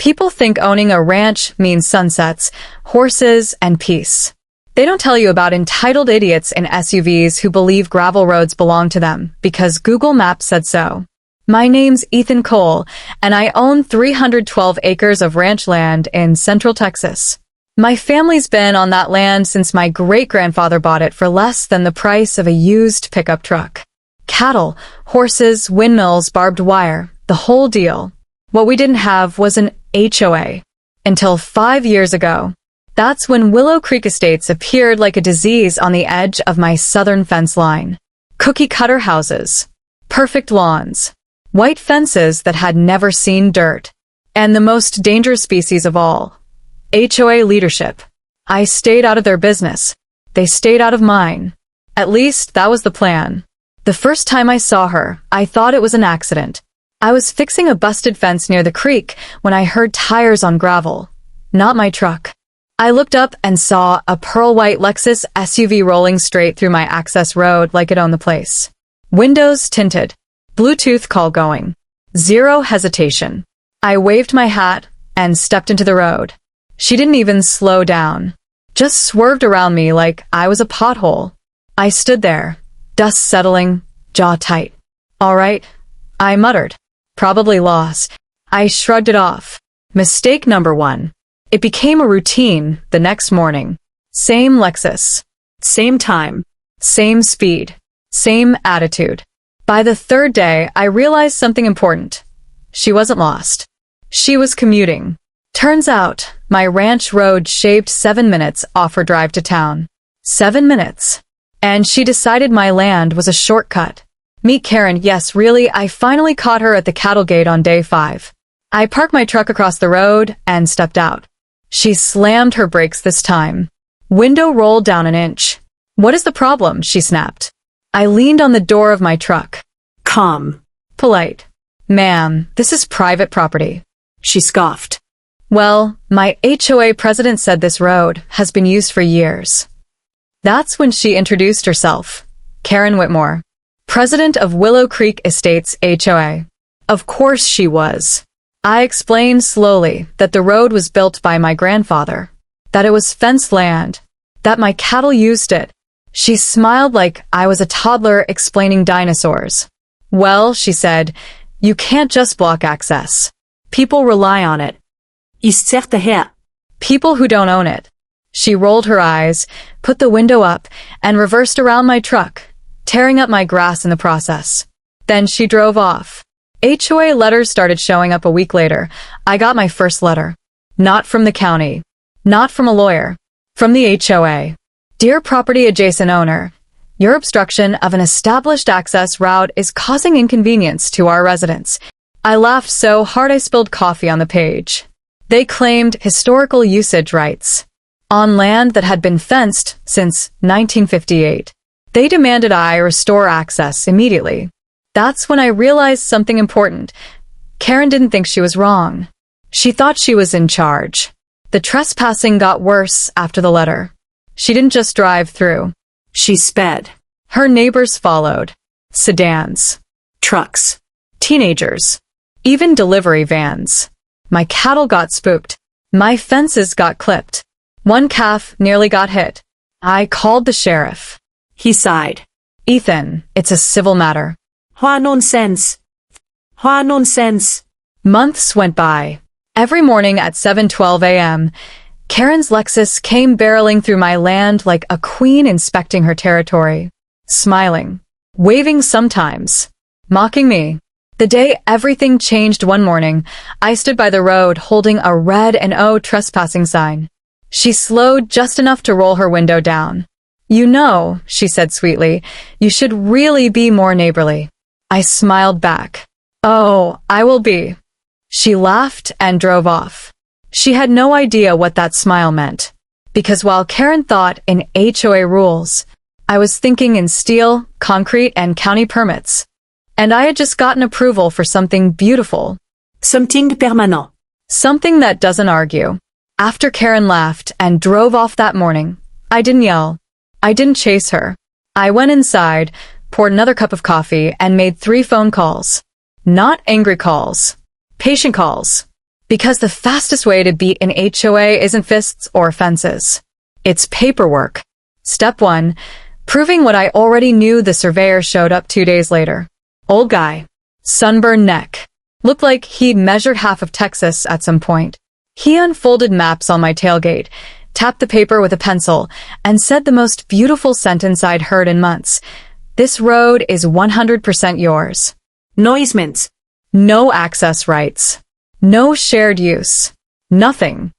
People think owning a ranch means sunsets, horses, and peace. They don't tell you about entitled idiots in SUVs who believe gravel roads belong to them because Google Maps said so. My name's Ethan Cole, and I own 312 acres of ranch land in Central Texas. My family's been on that land since my great-grandfather bought it for less than the price of a used pickup truck. Cattle, horses, windmills, barbed wire, the whole deal. What we didn't have was an HOA. Until 5 years ago. That's when Willow Creek Estates appeared like a disease on the edge of my southern fence line. Cookie-cutter houses. Perfect lawns. White fences that had never seen dirt. And the most dangerous species of all. HOA leadership. I stayed out of their business. They stayed out of mine. At least, that was the plan. The first time I saw her, I thought it was an accident. I was fixing a busted fence near the creek when I heard tires on gravel. Not my truck. I looked up and saw a pearl-white Lexus SUV rolling straight through my access road like it owned the place. Windows tinted. Bluetooth call going. Zero hesitation. I waved my hat and stepped into the road. She didn't even slow down. Just swerved around me like I was a pothole. I stood there, dust settling, jaw tight. All right, I muttered. Probably lost. I shrugged it off. Mistake number 1. It became a routine the next morning. Same Lexus. Same time. Same speed. Same attitude. By the third day, I realized something important. She wasn't lost. She was commuting. Turns out, my ranch road shaved 7 minutes off her drive to town. 7 minutes. And she decided my land was a shortcut. Meet Karen. Yes, really, I finally caught her at the cattle gate on day 5. I parked my truck across the road and stepped out. She slammed her brakes this time. Window rolled down an inch. What is the problem? She snapped. I leaned on the door of my truck. Calm. Polite. Ma'am, this is private property. She scoffed. Well, my HOA president said this road has been used for years. That's when she introduced herself. Karen Whitmore. President of Willow Creek Estates HOA. Of course she was. I explained slowly that the road was built by my grandfather, that it was fenced land, that my cattle used it. She smiled like I was a toddler explaining dinosaurs. Well, she said, you can't just block access. People rely on it. People who don't own it. She rolled her eyes, put the window up, and reversed around my truck, tearing up my grass in the process. Then she drove off. HOA letters started showing up a week later. I got my first letter. Not from the county. Not from a lawyer. From the HOA. Dear property adjacent owner, your obstruction of an established access route is causing inconvenience to our residents. I laughed so hard I spilled coffee on the page. They claimed historical usage rights on land that had been fenced since 1958. They demanded I restore access immediately. That's when I realized something important. Karen didn't think she was wrong. She thought she was in charge. The trespassing got worse after the letter. She didn't just drive through. She sped. Her neighbors followed. Sedans. Trucks. Teenagers. Even delivery vans. My cattle got spooked. My fences got clipped. One calf nearly got hit. I called the sheriff. He sighed. Ethan, it's a civil matter. What nonsense. What nonsense. Months went by. Every morning at 7:12 a.m., Karen's Lexus came barreling through my land like a queen inspecting her territory. Smiling. Waving sometimes. Mocking me. The day everything changed one morning, I stood by the road holding a red "No trespassing" sign. She slowed just enough to roll her window down. You know, she said sweetly, you should really be more neighborly. I smiled back. Oh, I will be. She laughed and drove off. She had no idea what that smile meant. Because while Karen thought in HOA rules, I was thinking in steel, concrete, and county permits. And I had just gotten approval for something beautiful. Something permanent. Something that doesn't argue. After Karen laughed and drove off that morning, I didn't yell. I didn't chase her. I went inside, poured another cup of coffee, and made 3 phone calls. Not angry calls. Patient calls. Because the fastest way to beat an HOA isn't fists or fences. It's paperwork. Step 1. Proving what I already knew. The surveyor showed up 2 days later. Old guy. Sunburned neck. Looked like he'd measured half of Texas at some point. He unfolded maps on my tailgate, tapped the paper with a pencil, and said the most beautiful sentence I'd heard in months. This road is 100% yours. No easements. No access rights. No shared use. Nothing.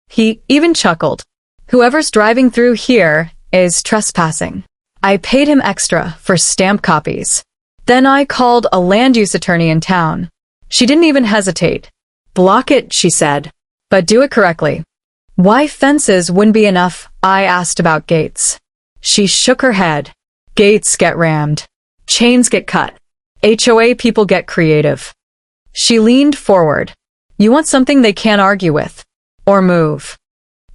He even chuckled. Whoever's driving through here is trespassing. I paid him extra for stamp copies. Then I called a land use attorney in town. She didn't even hesitate. Block it, she said. But do it correctly. Why fences wouldn't be enough? I asked about gates. She shook her head. Gates get rammed. Chains get cut. HOA people get creative. She leaned forward. You want something they can't argue with. Or move.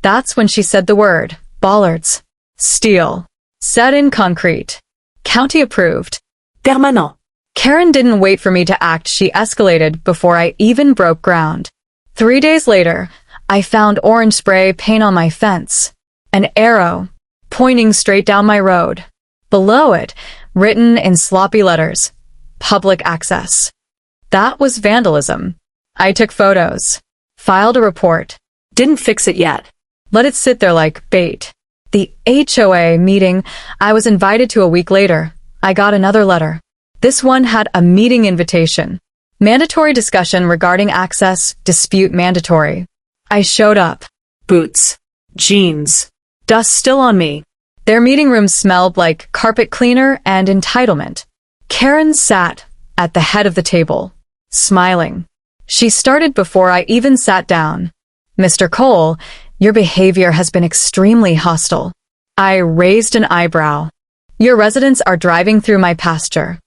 That's when she said the word. Bollards. Steel. Set in concrete. County approved. Permanent. Karen didn't wait for me to act. She escalated before I even broke ground. 3 days later, I found orange spray paint on my fence. An arrow, pointing straight down my road. Below it, written in sloppy letters, public access. That was vandalism. I took photos, filed a report. Didn't fix it yet. Let it sit there like bait. The HOA meeting I was invited to a week later. I got another letter. This one had a meeting invitation. Mandatory discussion regarding access, dispute mandatory. I showed up. Boots. Jeans. Dust still on me. Their meeting room smelled like carpet cleaner and entitlement. Karen sat at the head of the table, smiling. She started before I even sat down. Mr. Cole, your behavior has been extremely hostile. I raised an eyebrow. Your residents are driving through my pasture.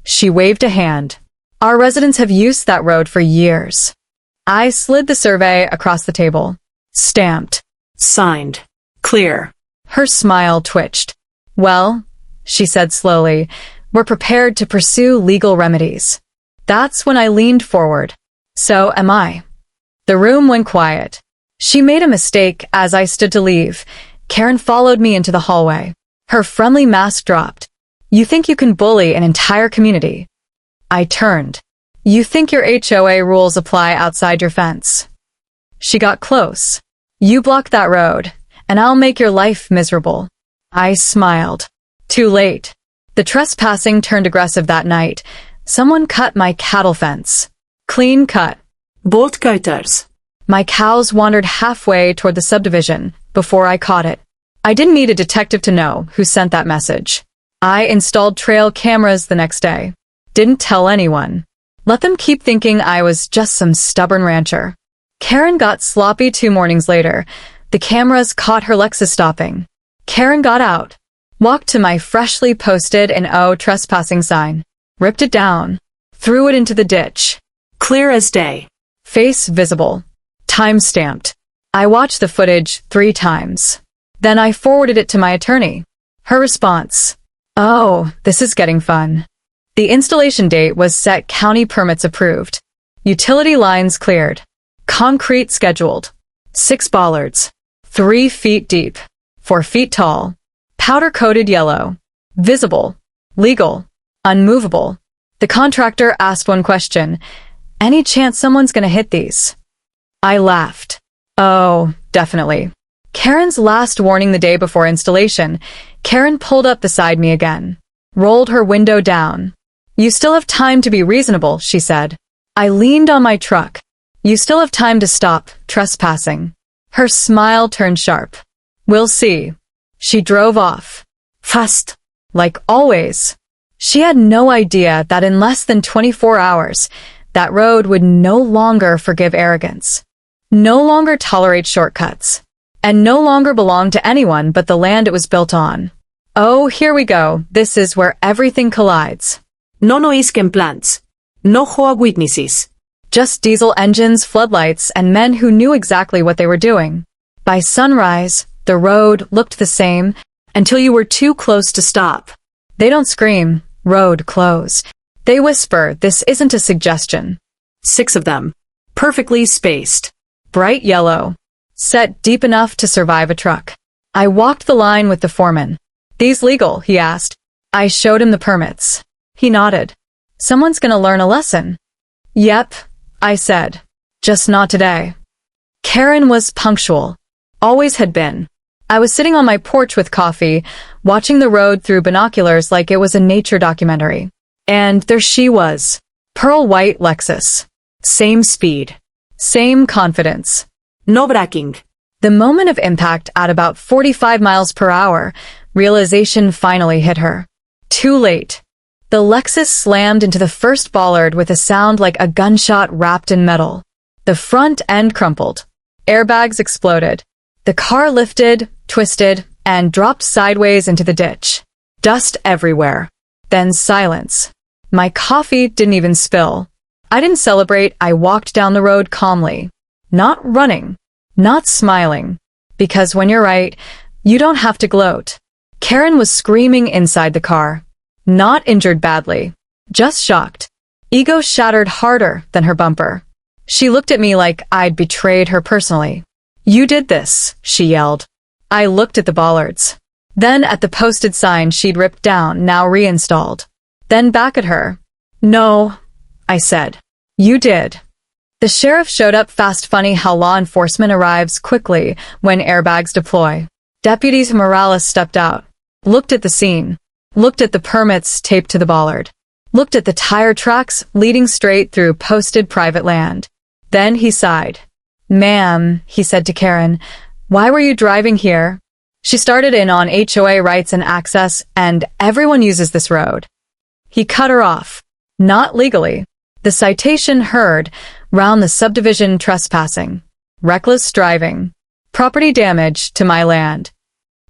She waved a hand. Our residents have used that road for years. I slid the survey across the table. Stamped. Signed. Clear. Her smile twitched. Well, she said slowly, we're prepared to pursue legal remedies. That's when I leaned forward. So am I. The room went quiet. She made a mistake as I stood to leave. Karen followed me into the hallway. Her friendly mask dropped. You think you can bully an entire community? I turned. You think your HOA rules apply outside your fence? She got close. You block that road, and I'll make your life miserable. I smiled. Too late. The trespassing turned aggressive that night. Someone cut my cattle fence. Clean cut. Bolt cutters. My cows wandered halfway toward the subdivision before I caught it. I didn't need a detective to know who sent that message. I installed trail cameras the next day. Didn't tell anyone. Let them keep thinking I was just some stubborn rancher. Karen got sloppy 2 mornings later. The cameras caught her Lexus stopping. Karen got out, walked to my freshly posted "No trespassing" sign, ripped it down, threw it into the ditch. Clear as day. Face visible. Time stamped. I watched the footage 3 times. Then I forwarded it to my attorney. Her response. Oh, this is getting fun. The installation date was set. County permits approved. Utility lines cleared. Concrete scheduled. 6 bollards. 3 feet deep. 4 feet tall. Powder-coated yellow. Visible. Legal. Unmovable. The contractor asked one question. Any chance someone's gonna hit these? I laughed. Oh, definitely. Karen's last warning the day before installation. Karen pulled up beside me again. Rolled her window down. You still have time to be reasonable, she said. I leaned on my truck. You still have time to stop trespassing. Her smile turned sharp. We'll see. She drove off. Fast. Like always. She had no idea that in less than 24 hours, that road would no longer forgive arrogance, no longer tolerate shortcuts, and no longer belong to anyone but the land it was built on. Oh, here we go. This is where everything collides. No noise complaints. No HOA witnesses. Just diesel engines, floodlights, and men who knew exactly what they were doing. By sunrise, the road looked the same until you were too close to stop. They don't scream, road close. They whisper, this isn't a suggestion. 6 of them. Perfectly spaced. Bright yellow. Set deep enough to survive a truck. I walked the line with the foreman. "These legal?" he asked. I showed him the permits. He nodded. "Someone's gonna learn a lesson." "Yep," I said. "Just not today." Karen was punctual. Always had been. I was sitting on my porch with coffee, watching the road through binoculars like it was a nature documentary. And there she was. Pearl white Lexus. Same speed. Same confidence. No braking. The moment of impact at about 45 miles per hour, realization finally hit her. Too late. The Lexus slammed into the first bollard with a sound like a gunshot wrapped in metal. The front end crumpled. Airbags exploded. The car lifted, twisted, and dropped sideways into the ditch. Dust everywhere. Then silence. My coffee didn't even spill. I didn't celebrate. I walked down the road calmly. Not running. Not smiling. Because when you're right, you don't have to gloat. Karen was screaming inside the car. Not injured badly. Just shocked. Ego shattered harder than her bumper. She looked at me like I'd betrayed her personally. "You did this," she yelled. I looked at the bollards. Then at the posted sign she'd ripped down, now reinstalled. Then back at her. "No," I said. "You did." The sheriff showed up fast. Funny how law enforcement arrives quickly when airbags deploy. Deputy Morales stepped out. Looked at the scene. Looked at the permits taped to the bollard. Looked at the tire tracks leading straight through posted private land. Then he sighed. "Ma'am," he said to Karen, "why were you driving here?" She started in on HOA rights and access, and everyone uses this road. He cut her off. Not legally. The citation heard, round the subdivision trespassing. Reckless driving. Property damage to my land.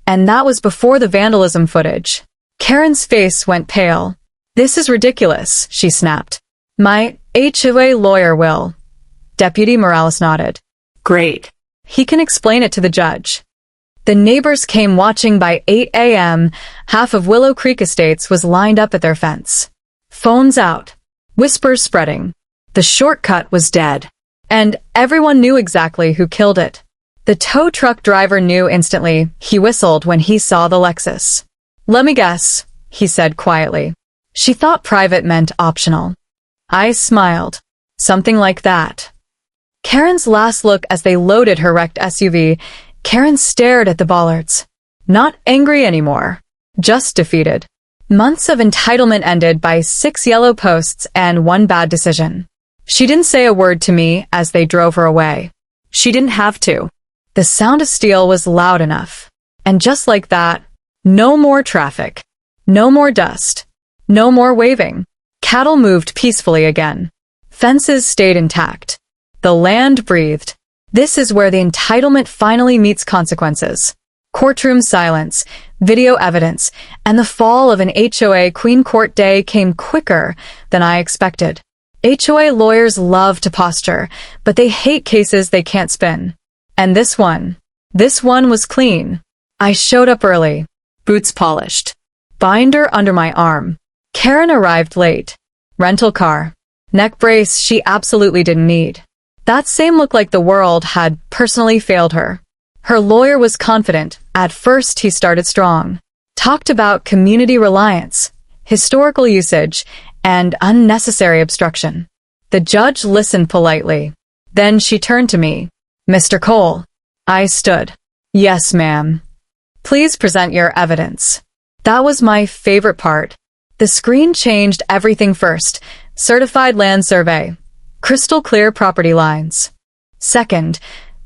And that was before the vandalism footage. Karen's face went pale. "This is ridiculous," she snapped. "My HOA lawyer will." Deputy Morales nodded. Great. He can explain it to the judge. The neighbors came watching. By 8 a.m., half of Willow Creek Estates was lined up at their fence. Phones out. Whispers spreading. The shortcut was dead. And everyone knew exactly who killed it. The tow truck driver knew instantly. He whistled when he saw the Lexus. "Let me guess," he said quietly. She thought private meant optional. I smiled. Something like that. Karen's last look as they loaded her wrecked SUV, Karen stared at the bollards. Not angry anymore. Just defeated. Months of entitlement ended by 6 yellow posts and 1 bad decision. She didn't say a word to me as they drove her away. She didn't have to. The sound of steel was loud enough. And just like that, no more traffic. No more dust. No more waving. Cattle moved peacefully again. Fences stayed intact. The land breathed. This is where the entitlement finally meets consequences. Courtroom silence, video evidence, and the fall of an HOA Queen Court Day came quicker than I expected. HOA lawyers love to posture, but they hate cases they can't spin. And this one was clean. I showed up early. Boots polished. Binder under my arm. Karen arrived late. Rental car. Neck brace she absolutely didn't need. That same look like the world had personally failed her. Her lawyer was confident. At first he started strong. Talked about community reliance, historical usage, and unnecessary obstruction. The judge listened politely. Then she turned to me. "Mr. Cole." I stood. "Yes, ma'am." "Please present your evidence." That was my favorite part. The screen changed everything. First, certified land survey. Crystal clear property lines. Second,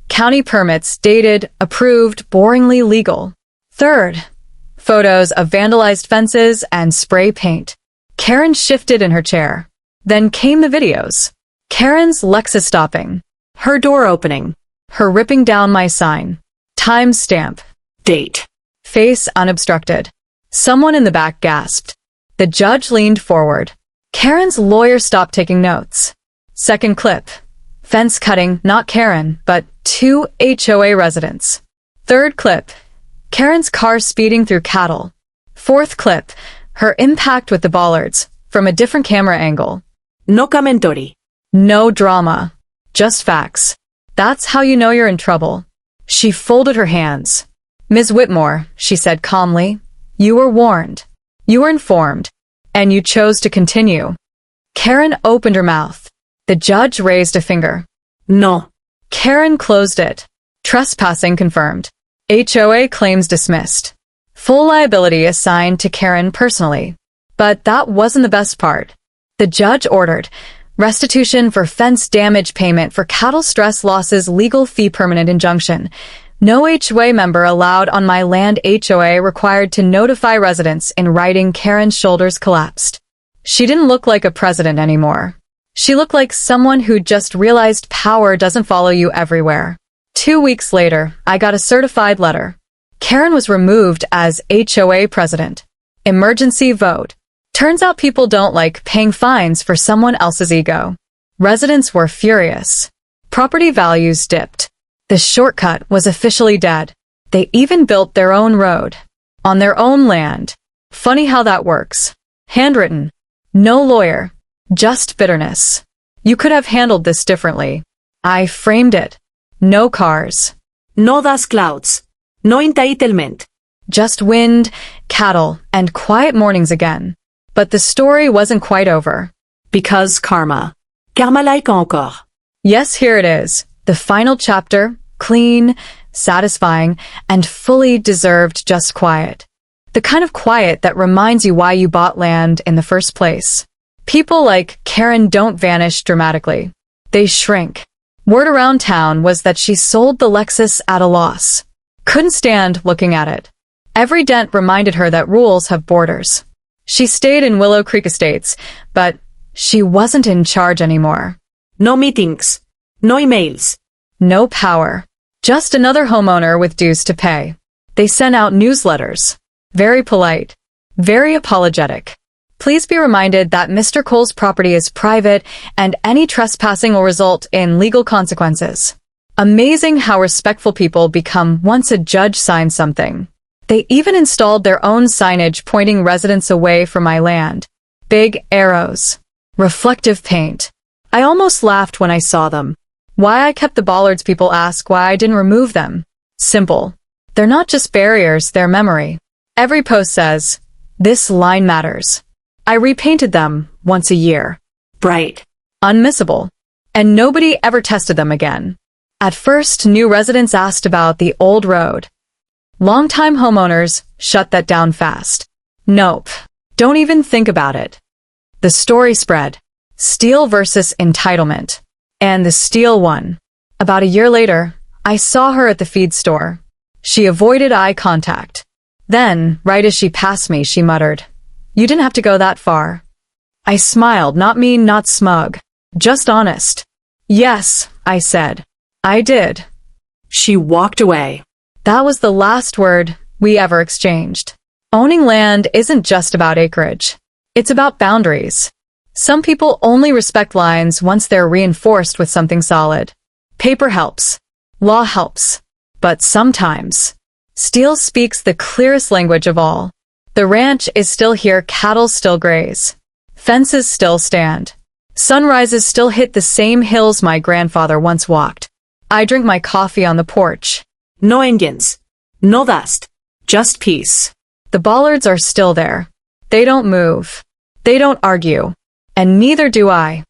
county permits dated, approved, boringly legal. Third, photos of vandalized fences and spray paint. Karen shifted in her chair. Then came the videos. Karen's Lexus stopping. Her door opening. Her ripping down my sign. Time stamp. Date. Face unobstructed. Someone in the back gasped. The judge leaned forward. Karen's lawyer stopped taking notes. Second clip. Fence cutting, not Karen, but 2 HOA residents. Third clip. Karen's car speeding through cattle. Fourth clip. Her impact with the bollards, from a different camera angle. No commentary. No drama. Just facts. That's how you know you're in trouble. She folded her hands. Ms. Whitmore, she said calmly, you were warned. You were informed. And you chose to continue. Karen opened her mouth. The judge raised a finger. No. Karen closed it. Trespassing confirmed. HOA claims dismissed. Full liability assigned to Karen personally. But that wasn't the best part. The judge ordered restitution for fence damage payment for cattle stress losses, legal fee, permanent injunction. No HOA member allowed on my land. HOA required to notify residents in writing. Karen's shoulders collapsed. She didn't look like a president anymore. She looked like someone who just realized power doesn't follow you everywhere. 2 weeks later, I got a certified letter. Karen was removed as HOA president. Emergency vote. Turns out people don't like paying fines for someone else's ego. Residents were furious. Property values dipped. The shortcut was officially dead. They even built their own road. On their own land. Funny how that works. Handwritten. No lawyer. Just bitterness. You could have handled this differently. I framed it. No cars. No dust clouds. No entitlement. Just wind, cattle, and quiet mornings again. But the story wasn't quite over. Because karma. Karma like encore. Yes, here it is. The final chapter, clean, satisfying, and fully deserved just quiet. The kind of quiet that reminds you why you bought land in the first place. People like Karen don't vanish dramatically. They shrink. Word around town was that she sold the Lexus at a loss. Couldn't stand looking at it. Every dent reminded her that rules have borders. She stayed in Willow Creek Estates, but she wasn't in charge anymore. No meetings. No emails. No power. Just another homeowner with dues to pay. They sent out newsletters. Very polite. Very apologetic. Please be reminded that Mr. Cole's property is private and any trespassing will result in legal consequences. Amazing how respectful people become once a judge signs something. They even installed their own signage pointing residents away from my land. Big arrows. Reflective paint. I almost laughed when I saw them. Why I kept the bollards, people ask why I didn't remove them. Simple. They're not just barriers, they're memory. Every post says, this line matters. I repainted them once a year. Bright. Unmissable. And nobody ever tested them again. At first, new residents asked about the old road. Longtime homeowners shut that down fast. Nope. Don't even think about it. The story spread. Steal versus entitlement. And the steal won. About a year later, I saw her at the feed store. She avoided eye contact. Then, right as she passed me, she muttered, "You didn't have to go that far." I smiled, not mean, not smug. Just honest. "Yes," I said. "I did." She walked away. That was the last word we ever exchanged. Owning land isn't just about acreage. It's about boundaries. Some people only respect lines once they're reinforced with something solid. Paper helps. Law helps. But sometimes, steel speaks the clearest language of all. The ranch is still here, cattle still graze. Fences still stand. Sunrises still hit the same hills my grandfather once walked. I drink my coffee on the porch. No engines. No dust. Just peace. The bollards are still there. They don't move. They don't argue. And neither do I.